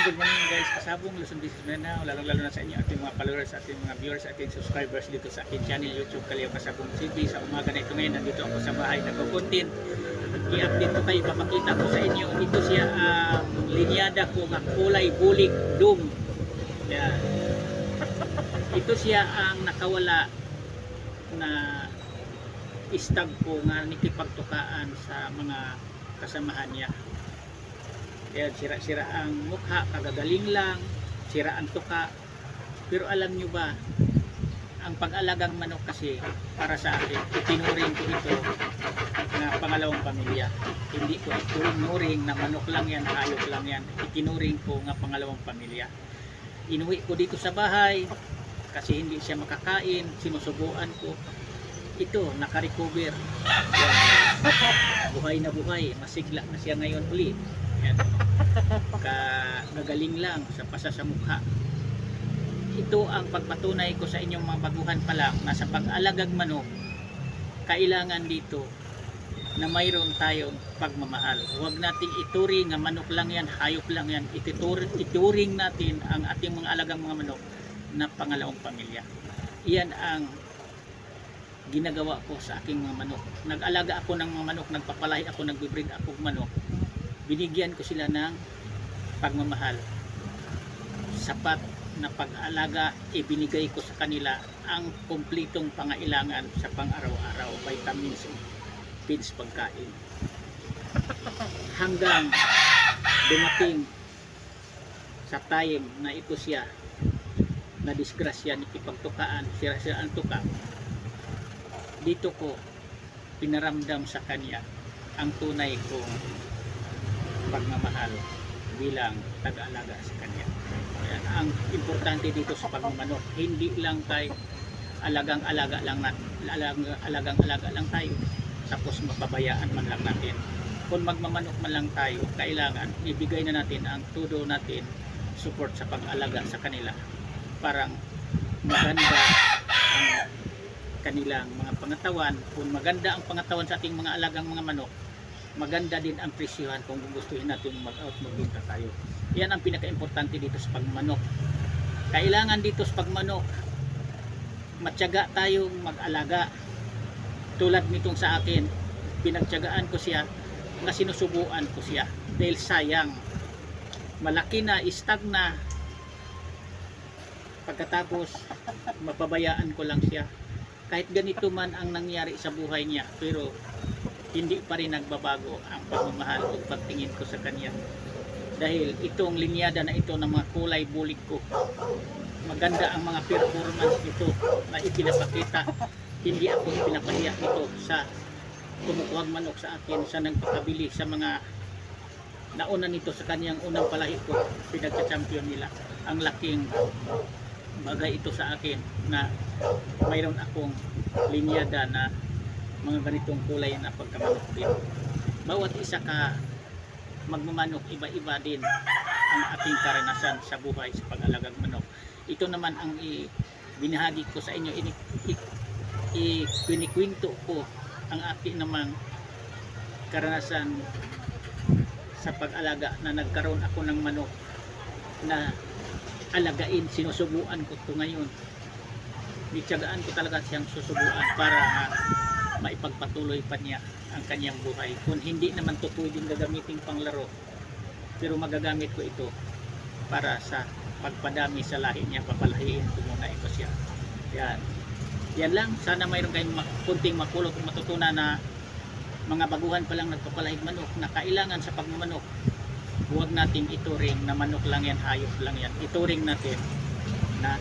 good morning guys, kasabong Luzon Business na lalo na sa inyo ating mga followers, ating mga viewers, ating subscribers dito sa aking channel YouTube Kalyaw Kasabong TV. Sa umaga na ito ngayon, nandito ako sa bahay, nagko-content. I-update ko kayo, papakita ko sa inyo. Ito siya linyada ko nga kulay bulik dum. Yan. Ito siya ang nakawala na istag ko nga nikipagtukaan sa mga kasamahan niya. Kaya sira-sira ang mukha, kagagaling lang, sira ang tuka. Pero alam nyo ba, ang pag-alagang manok kasi para sa akin, itinuring ko ito na pangalawang pamilya. Hindi ko itinuring na manok lang yan, hayop lang yan. Itinuring ko nga pangalawang pamilya. Inuwi ko dito sa bahay kasi hindi siya makakain, sinusubuan ko. Ito, nakarecover. Buhay na buhay, masigla na siya ngayon ulit. Yan. Kagagaling lang sa pasa sa mukha. Ito ang pagpatunay ko sa inyong mga baguhan pa lang na sa pag-alagag manok, kailangan dito na mayroon tayong pagmamahal. Huwag nating ituring nga manok lang yan, hayop lang yan. Ituring natin ang ating mga alagang mga manok na pangalawang pamilya. Iyan ang ginagawa ko sa aking mga manok. Nag-alaga ako ng mga manok, nagpapalahi ako, nagbibreed ako ng manok. Binigyan ko sila ng pagmamahal. Sapat na pag-alaga, ibinigay ko sa kanila ang kumplitong pangailangan sa pang-araw-araw, vitamins, feeds, pagkain. Hanggang dumating sa time na ito siya na disgrasya, nikipagtukaan, sira-sira ang tuka. Dito ko pinaramdam sa kanya ang tunay kong pagmamahal bilang tag-alaga sa kanya. Ayan, ang importante dito sa pagmamanok, hindi lang tayo alagang-alaga lang tayo tapos mapabayaan man lang natin. Kung magmamanok man lang tayo, kailangan ibigay na natin ang todo natin support sa pag-alaga sa kanila. Parang maganda ang kanilang mga pangatawan. Kung maganda ang pangatawan sa ating mga alagang mga manok, maganda din ang presyohan kung gustuhin natin mag-out, magbenta tayo. Yan ang pinaka-importante dito sa pagmanok. Kailangan dito sa pagmanok, matyaga tayong mag-alaga. Tulad nitong sa akin, pinagtyagaan ko siya, nga sinusubuan ko siya. Dahil sayang, malaki na, istag na, pagkatapos, mapabayaan ko lang siya. Kahit ganito man ang nangyari sa buhay niya, pero hindi pa rin nagbabago ang pagmamahal o pagtingin ko sa kanya. Dahil itong linyada na ito ng mga kulay bulik ko, maganda ang mga performance ito na ipinapakita. Hindi ako pinapahiya ito sa kumukuhang manok sa akin, sa nagpakabili sa mga nauna nito sa kanyang unang palahi ko, pinagka-champion nila. Ang laking bagay ito sa akin na mayroon akong linyada na mga ganitong kulay na pagkamanok din. Bawat isa ka magmamanok, iba-iba din ang ating karanasan sa buhay sa pag-alagang manok. Ito naman ang binahagi ko sa inyo, pinikwento ko ang ating namang karanasan sa pag-alaga na nagkaroon ako ng manok na alagain, sinusubuan ko ito ngayon. Nitsagaan ko talaga siyang susubuan para maipagpatuloy pa niya ang kanyang buhay. Kung hindi naman ito pwedeng gagamitin pang laro, pero magagamit ko ito para sa pagpadami sa lahi niya, papalahiin ko muna ito siya. Yan lang, sana mayroon kayong kunting mapulot o matutunan na mga baguhan pa lang nagpapalahig manok na kailangan sa pagmamanok. Huwag nating ituring na manok lang yan, hayop lang yan. Ituring natin na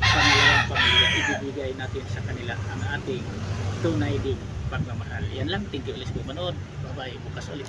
pangalawang pamilya, ibibigay natin sa kanila ang ating tunay ding pagmamahal. Yan lang, thank you ulit po manood. Bye bye, bukas ulit.